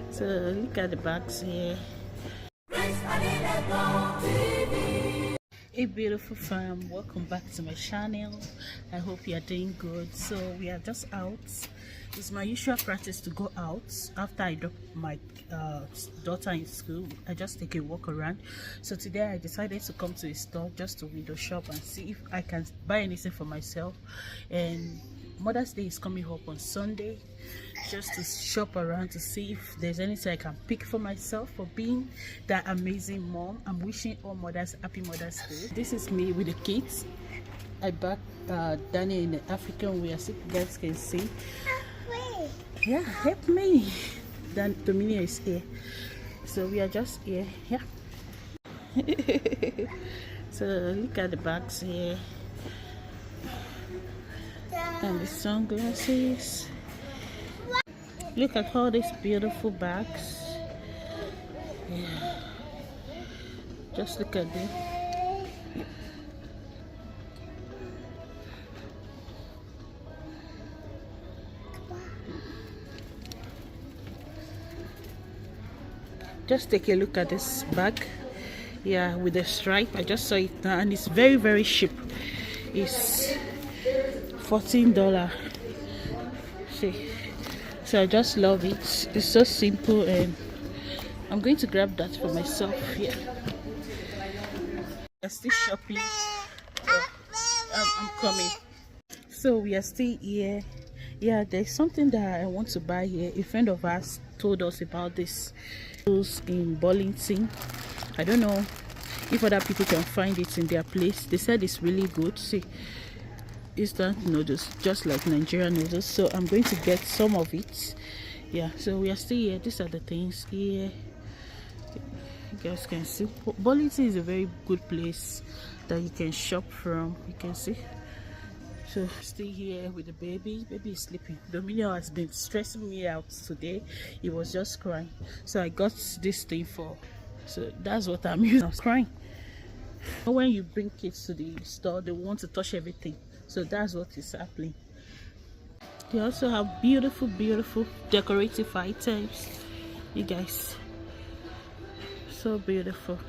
So look at the bags here. Hey beautiful fam, welcome back to my channel. I hope you are doing good. So we are just out. It's my usual practice to go out after I drop my daughter in school. I just take a walk around. So today I decided to come to a store just to window shop and see if I can buy anything for myself. And Mother's Day is coming up on Sunday, just to shop around to see if there's anything I can pick for myself for being that amazing mom. I'm wishing all mothers happy Mother's Day. This is me with the kids. I back Danny in the African way, as you guys can see. Yeah, help me. Then Dominia is here, so we are just here. Yeah. So look at the bags here and the sunglasses. Look at all these beautiful bags. Yeah. Just look at them. Just take a look at this bag. Yeah, with the stripe. I just saw it now and it's very, very cheap. It's $14. See. So I just love it. It's so simple and I'm going to grab that for myself. Yeah. I'm still shopping. I'm coming. So we are still here. Yeah, there's something that I want to buy here. A friend of ours told us about this in Burlington. I don't know if other people can find it in their place. They said it's really good. See, instant noodles, just like Nigerian noodles. So I'm going to get some of it. Yeah, so we are still here. These are the things here. You guys can see Burlington is a very good place that you can shop from. You can see. So still here with the baby. Baby is sleeping. Dominion has been stressing me out today. He was just crying. So I got this thing for. So that's what I'm using. I was crying. When you bring kids to the store, they want to touch everything. So that's what is happening. They also have beautiful, beautiful decorative items. You guys, so beautiful.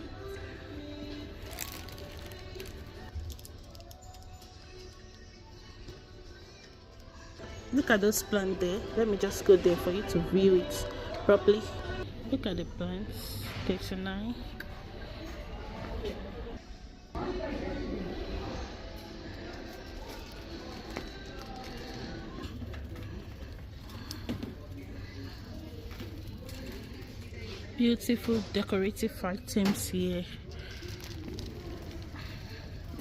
Look at those plants there. Let me just go there for you to view it properly. Look at the plants. 39. Beautiful decorative items here.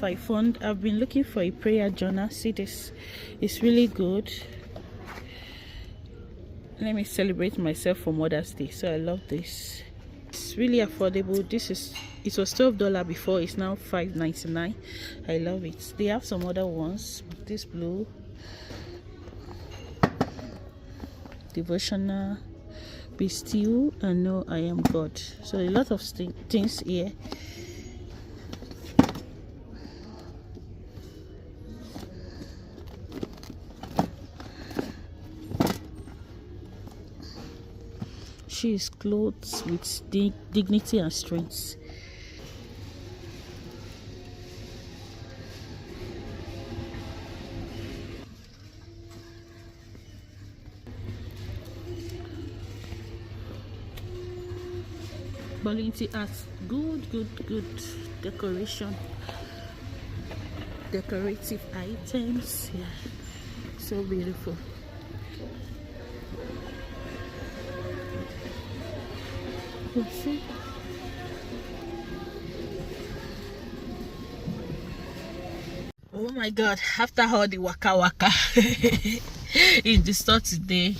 I've been looking for a prayer journal. See this, it's really good. Let me celebrate myself for Mother's Day. So I love this. It's really affordable. It was $12 before. It's now $5.99. I love it. They have some other ones. This blue devotional, be still and know I am God. So a lot of things here. She is clothed with dignity and strength. Burlington has good decoration, decorative items. Yeah, so beautiful. See? Oh my God, after all the waka in the store today,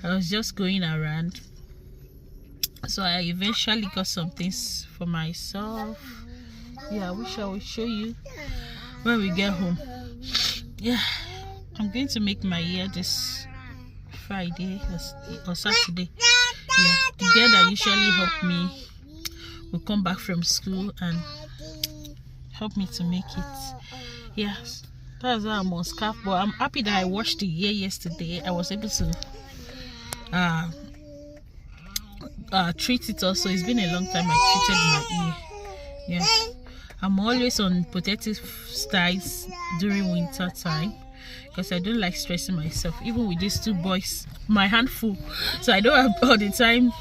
I was just going around, so I eventually got some things for myself. Yeah, I wish I would show you when we get home. Yeah, I'm going to make my hair this Friday or Saturday. Yeah, the girl that usually help me will come back from school and help me to make it. Yes, that's why I'm on scarf, but I'm happy that I washed the hair yesterday. I was able to treat it also. It's been a long time I treated my ear. Yeah, I'm always on protective styles during winter time because I don't like stressing myself. Even with these two boys, my hand full, so I don't have all the time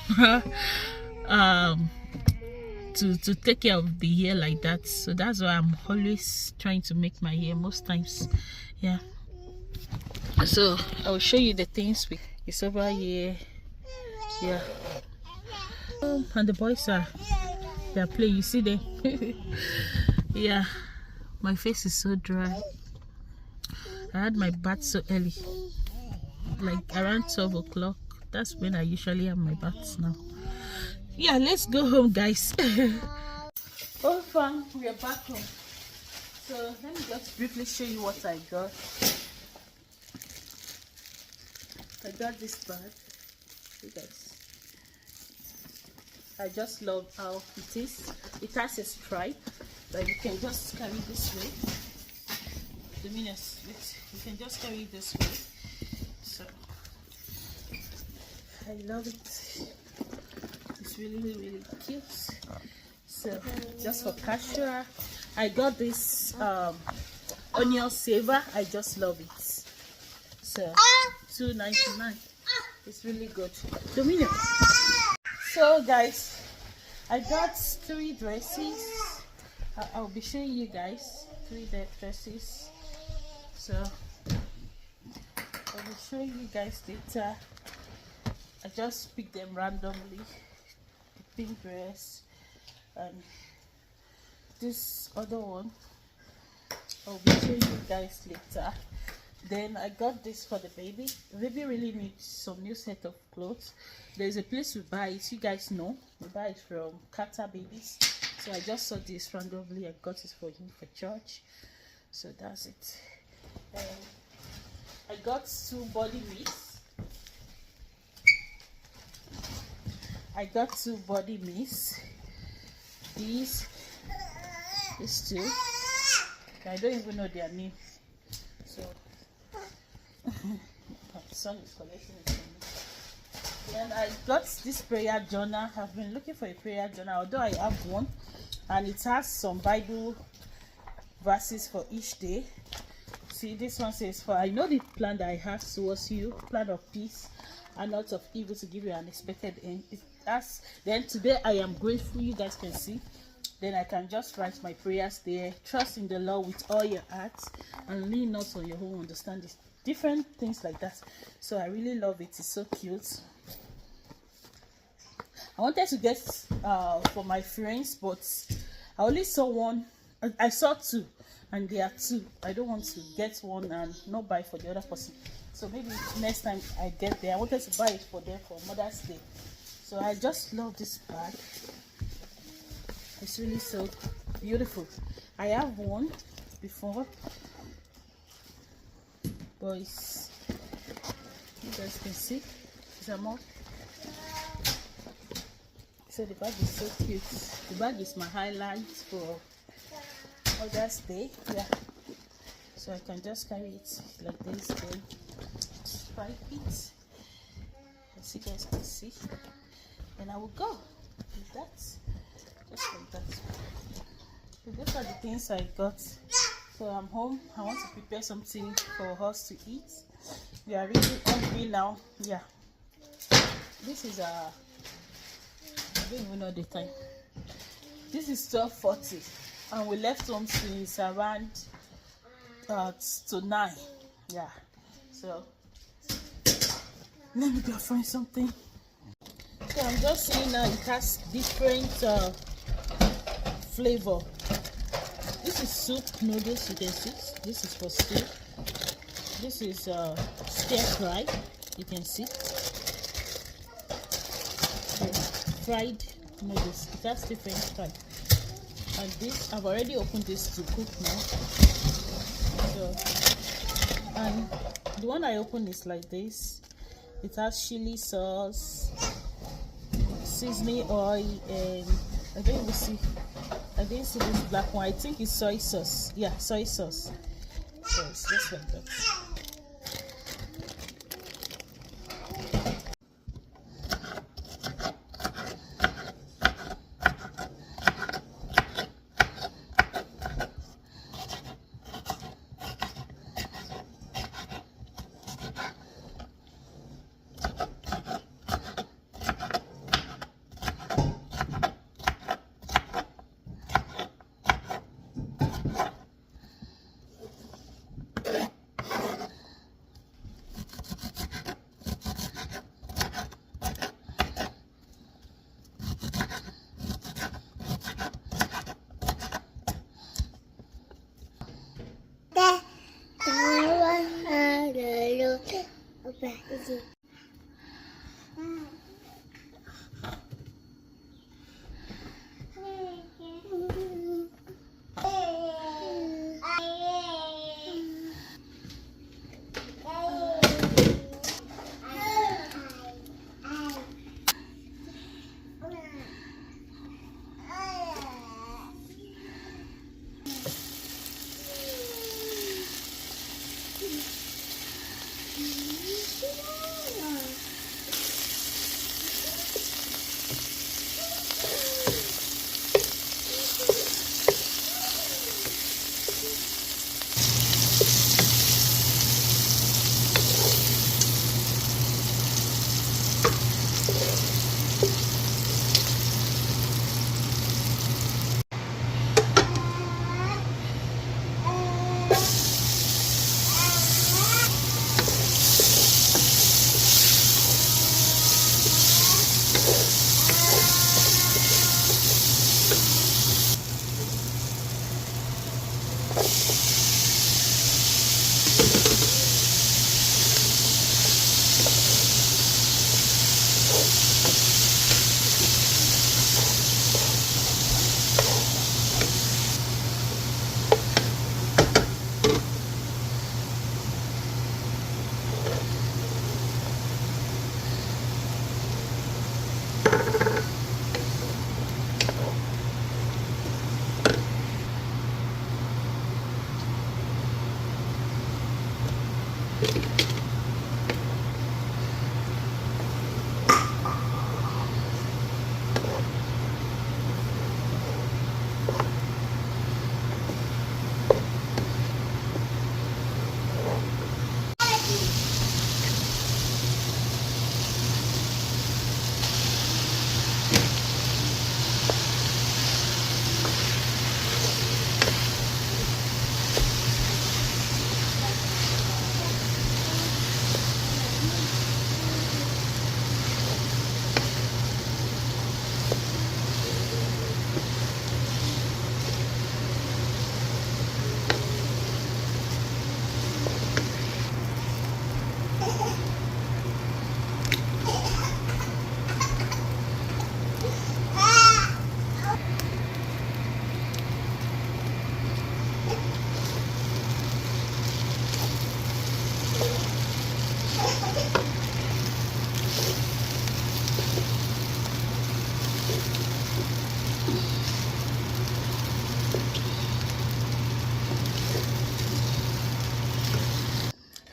to take care of the hair like that. So that's why I'm always trying to make my hair most times. Yeah, so I will show you the things it's over here. Yeah, and the boys they're playing. You see them? Yeah, my face is so dry. I had my bath so early, like around 12 o'clock. That's when I usually have my baths now. Yeah, let's go home, guys. Oh, fun, we are back home. So let me just briefly show you what I got. I got this bag. You guys, I just love how it is. It has a stripe that you can just carry this way. You can just carry it this way. So I love it. It's really cute. So just for casual, I got this onion saver. I just love it. So $2.99. It's really good. Domino. So guys, I got 3 dresses. I'll be showing you guys 3 dresses. So I will show you guys later. I just picked them randomly. The pink dress and this other one I'll be showing you guys later. Then I got this for the baby. The baby really needs some new set of clothes. There's a place we buy it, you guys know. We buy it from Kata Babies. So I just saw this randomly and got it for him for church. So that's it. I got 2 body mists. These 2. I don't even know their name. So my son is collecting it for me. Then I got this prayer journal. I've been looking for a prayer journal, although I have one, and it has some Bible verses for each day. See, this one says, "For I know the plan that I have towards you, plan of peace and not of evil, to give you an expected end." Then today I am grateful. You guys can see. Then I can just write my prayers there. Trust in the Lord with all your heart and lean not on your own understanding. Different things like that. So I really love it. It's so cute. I wanted to get for my friends, but I only saw one. I saw 2, and there are 2. I don't want to get one and not buy for the other person. So maybe next time I get there, I wanted to buy it for them for Mother's Day. So I just love this bag. It's really so beautiful. I have one before, boys. You guys can see some more. So the bag is so cute. The bag is my highlight for Mother's Day. Yeah. So I can just carry it like this. Then stripe it, as you guys can see. And I will go with that. Just like that. So those are the things I got. So I'm home. I want to prepare something for us to eat. We are really hungry now. Yeah. This is I don't even know the time. This is 12:40, and we left home since around to 9. Yeah. So let me go find something. So I'm just seeing now it has different flavor. This is soup noodles, you can see. This is for stew. This is stir fry, you can see. Fried noodles. It has different type. And this, I've already opened this to cook now. So, and the one I opened is like this. It has chili sauce, seasoning oil, and I didn't see this black one. I think it's soy sauce. Yeah, soy sauce. So it's just like that.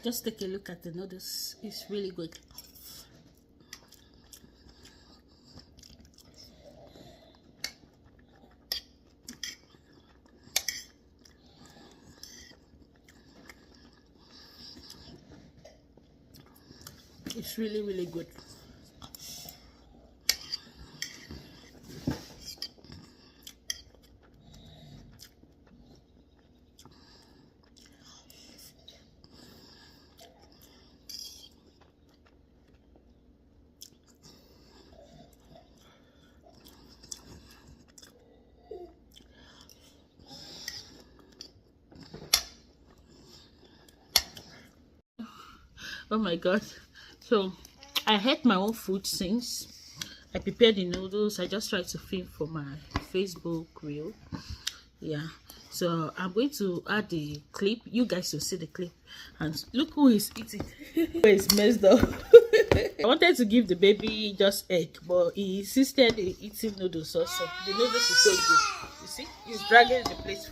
Just take a look at the noodles. It's really good. It's really, really good. Oh my god. So I had my own food since I prepared the noodles. I just tried to film for my Facebook reel. Yeah, so I'm going to add the clip. You guys will see the clip. And look who is eating. Who is messed up. I wanted to give the baby just egg, but he insisted in eating noodles also. The noodles is so good. You see, he's dragging the plate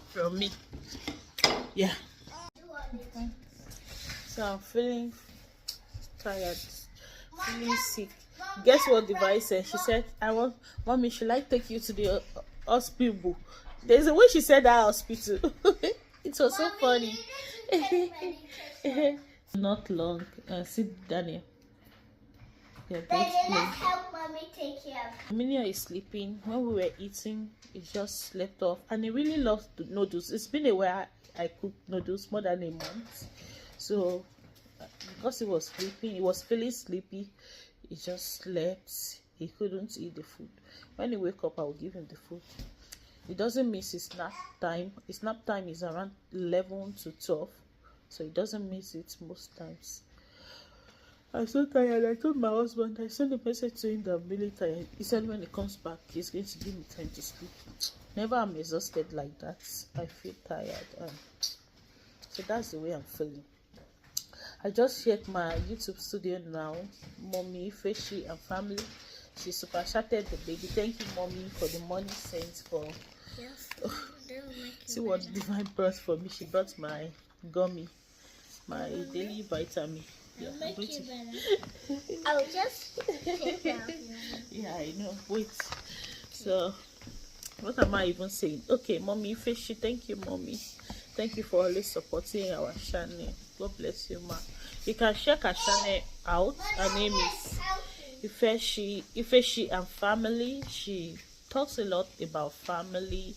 from me. Yeah. So I'm feeling tired, feeling sick. Guess what the vice said? She said, Mommy, should I take you to the hospital? There's a way she said that hospital. It was so funny. Not long. Sit, Daniel. They're both playing. Let's help Mommy take care of. Amelia is sleeping. When we were eating, it just slept off. And he really loves the noodles. It's been a while I cooked noodles, more than a month. So, because he was sleeping, he was feeling sleepy, he just slept. He couldn't eat the food. When he wake up, I will give him the food. It doesn't miss his nap time. His nap time is around 11 to 12. So he doesn't miss it most times. I'm so tired. I told my husband, I sent a message to him that I'm really tired. He said when he comes back, he's going to give me time to sleep. Never I'm exhausted like that. I feel tired. So that's the way I'm feeling. I just checked my YouTube studio now. Mommy, Feshi, and family. She super chatted the baby. Thank you, mommy, for the money sent for. Yes. See what Divine brought for me. She brought my gummy, my daily vitamin. Yeah, I'll make you better. I'll just take care of you. Yeah, I know. Wait. So, what am I even saying? Okay, mommy, Fishy, thank you, mommy. Thank you for always supporting our channel. God bless you, ma. You can check our channel out. Her name is Ifeshi and family. She talks a lot about family.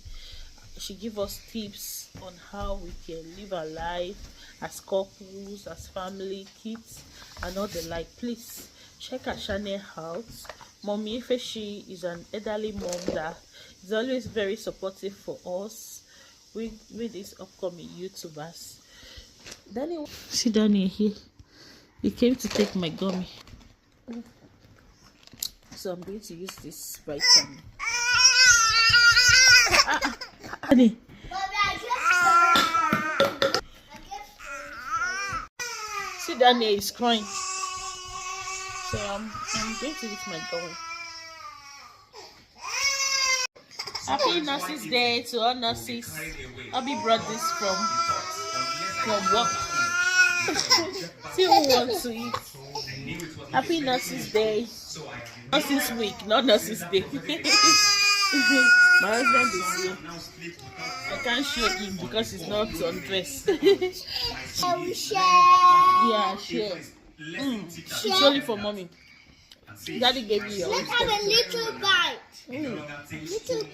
She gives us tips on how we can live our life as couples, as family, kids, and all the like. Please check her channel out. Mommy Ifeshi is an elderly mom that is always very supportive for us with these upcoming YouTubers. Danny, see Danny here. He came to take my gummy. So I'm going to use this vitamin. Danny. See Danny is crying. So I'm going to use my gummy. Happy Nurses Day to all nurses. Abby brought this from work. See who wants to eat. Happy Nurses Day. Nurses Week, not Nurses Day. My husband is here. I can't show him because he's not undressed. Yeah, share. It's only for mommy. Daddy gave me your own. Let's have a little bite. Little.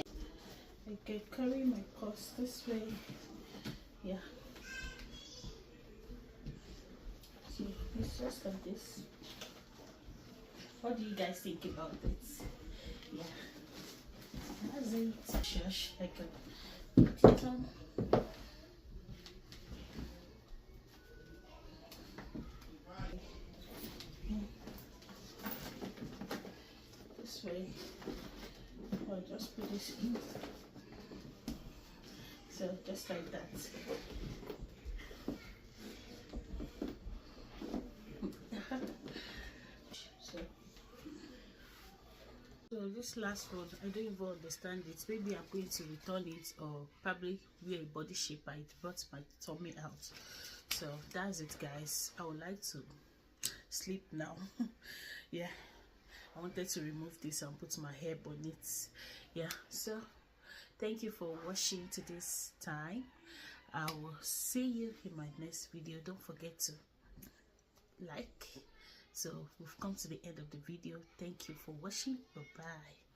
I can carry my purse this way. Yeah. So it's just like this. What do you guys think about it? Yeah. That's it. Shush. I can put it on. This way. I'll just put this in. So just like that. So this last one, I don't even understand it. Maybe I'm going to return it or probably wear a body shaper. It brought my tummy out. So that's it, guys. I would like to sleep now. Yeah, I wanted to remove this and put my hair on it. Yeah, so thank you for watching to this time. I will see you in my next video. Don't forget to like. So we've come to the end of the video. Thank you for watching. Bye bye.